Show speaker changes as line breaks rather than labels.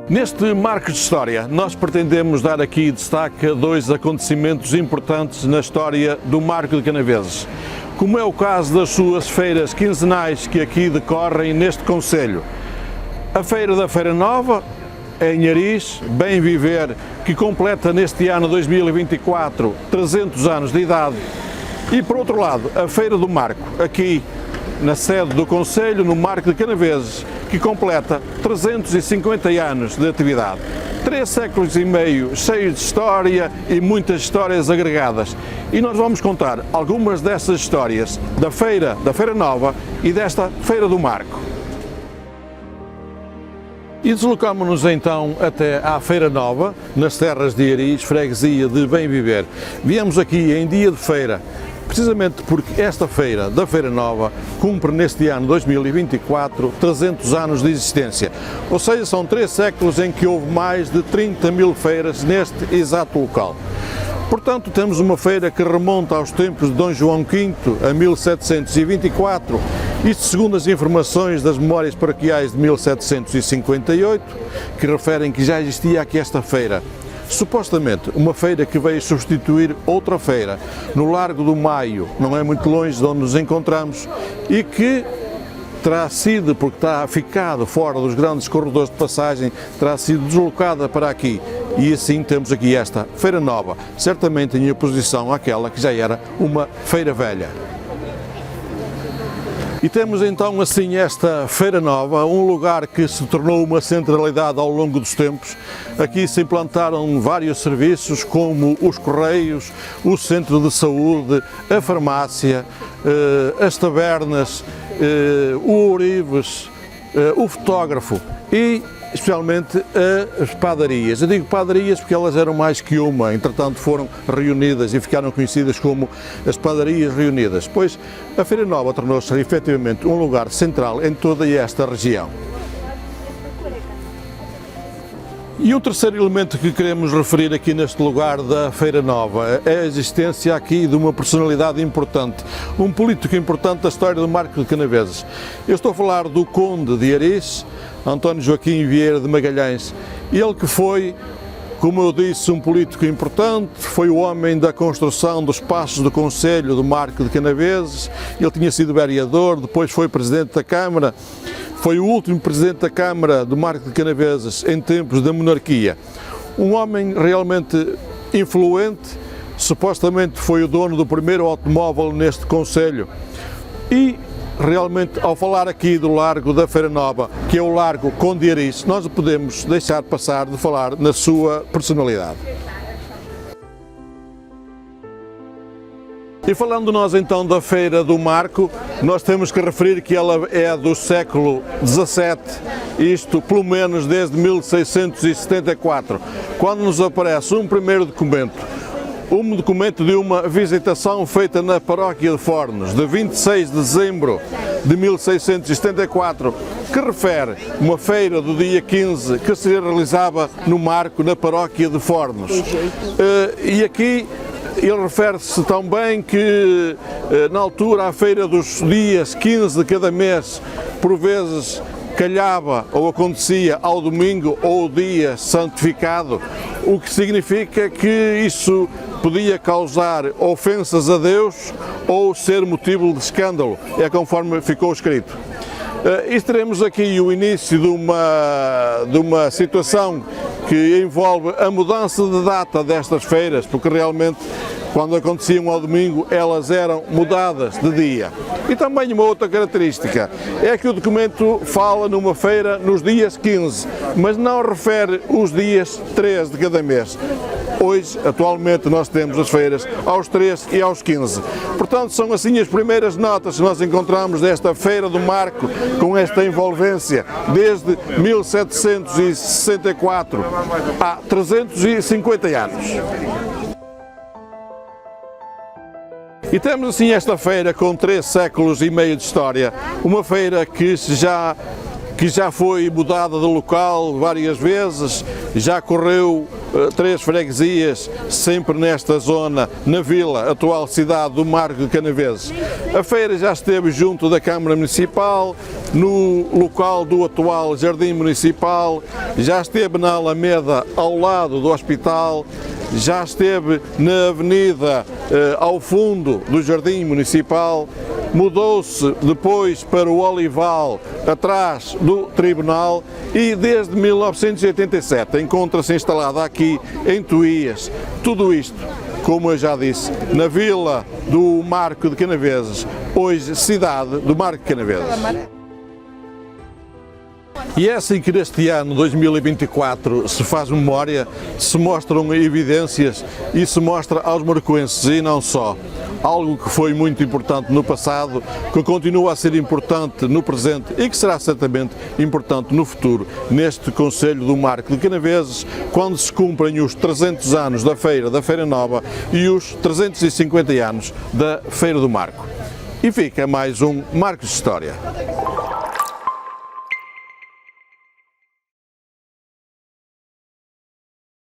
Neste Marcos de História, nós pretendemos dar aqui destaque a dois acontecimentos importantes na história do Marco de Canaveses, como é o caso das suas feiras quinzenais que aqui decorrem neste concelho. A Feira da Feira Nova, em Ariz, Bem Viver, que completa neste ano 2024 300 anos de idade, e por outro lado, a Feira do Marco, aqui na sede do concelho, no Marco de Canaveses, que completa 350 anos de atividade. 3 séculos e meio cheios de história e muitas histórias agregadas. E nós vamos contar algumas dessas histórias da Feira Nova e desta Feira do Marco. E deslocámonos-nos então até à Feira Nova, nas terras de Ariz, freguesia de Bem Viver. Viemos aqui em dia de feira, precisamente porque esta feira da Feira Nova cumpre neste ano 2024 300 anos de existência, ou seja, são 3 séculos em que houve mais de 30 mil feiras neste exato local. Portanto, temos uma feira que remonta aos tempos de Dom João V, a 1724, isto segundo as informações das memórias paroquiais de 1758, que referem que já existia aqui esta feira. Supostamente uma feira que veio substituir outra feira no Largo do Maio, não é muito longe de onde nos encontramos, e que terá sido, porque está ficado fora dos grandes corredores de passagem, terá sido deslocada para aqui. E assim temos aqui esta Feira Nova, certamente em oposição àquela que já era uma Feira Velha. E temos então assim esta Feira Nova, um lugar que se tornou uma centralidade ao longo dos tempos. Aqui se implantaram vários serviços como os correios, o centro de saúde, a farmácia, as tabernas, o ourives, o fotógrafo e especialmente as padarias. Eu digo padarias porque elas eram mais que uma, entretanto foram reunidas e ficaram conhecidas como as padarias reunidas, pois a Feira Nova tornou-se efetivamente um lugar central em toda esta região. E o terceiro elemento que queremos referir aqui neste lugar da Feira Nova é a existência aqui de uma personalidade importante, um político importante da história do Marco de Canaveses. Eu estou a falar do Conde de Ariz, António Joaquim Vieira de Magalhães, ele que foi, como eu disse, um político importante, foi o homem da construção dos passos do Concelho do Marco de Canaveses, ele tinha sido vereador, depois foi presidente da Câmara, foi o último presidente da Câmara do Marco de Canaveses em tempos da monarquia. Um homem realmente influente, supostamente foi o dono do primeiro automóvel neste concelho e realmente, ao falar aqui do Largo da Feira Nova, que é o Largo Conde de Ariz, nós não podemos deixar passar de falar na sua personalidade. E falando nós então da Feira do Marco, nós temos que referir que ela é do século XVII, isto pelo menos desde 1674, quando nos aparece um primeiro documento. Um documento de uma visitação feita na paróquia de Fornos, de 26 de dezembro de 1674, que refere uma feira do dia 15 que se realizava no Marco, na paróquia de Fornos. E aqui ele refere-se também que na altura a feira dos dias 15 de cada mês, por vezes calhava ou acontecia ao domingo ou dia santificado, o que significa que isso podia causar ofensas a Deus ou ser motivo de escândalo, é conforme ficou escrito. E teremos aqui o início de uma situação que envolve a mudança de data destas feiras, porque realmente quando aconteciam ao domingo elas eram mudadas de dia. E também uma outra característica é que o documento fala numa feira nos dias 15, mas não refere os dias 13 de cada mês. Hoje, atualmente, nós temos as feiras aos 13 e aos 15. Portanto, são assim as primeiras notas que nós encontramos desta Feira do Marco, com esta envolvência, desde 1764, há 350 anos. E temos assim esta feira com 3 séculos e meio de história, uma feira que já foi mudada de local várias vezes, já correu 3 freguesias, sempre nesta zona, na vila, atual cidade do Marco de Canaveses. A feira já esteve junto da Câmara Municipal, no local do atual Jardim Municipal, já esteve na Alameda, ao lado do Hospital, já esteve na avenida ao fundo do Jardim Municipal, mudou-se depois para o Olival, atrás do Tribunal, e desde 1987 encontra-se instalada aqui em Tuías. Tudo isto, como eu já disse, na vila do Marco de Canaveses, hoje cidade do Marco de Canaveses. E é assim que neste ano 2024 se faz memória, se mostram evidências e se mostra aos marcoenses, e não só, algo que foi muito importante no passado, que continua a ser importante no presente e que será certamente importante no futuro, neste Concelho do Marco de Canaveses, quando se cumprem os 300 anos da Feira Nova e os 350 anos da Feira do Marco. E fica mais um Marcos de História.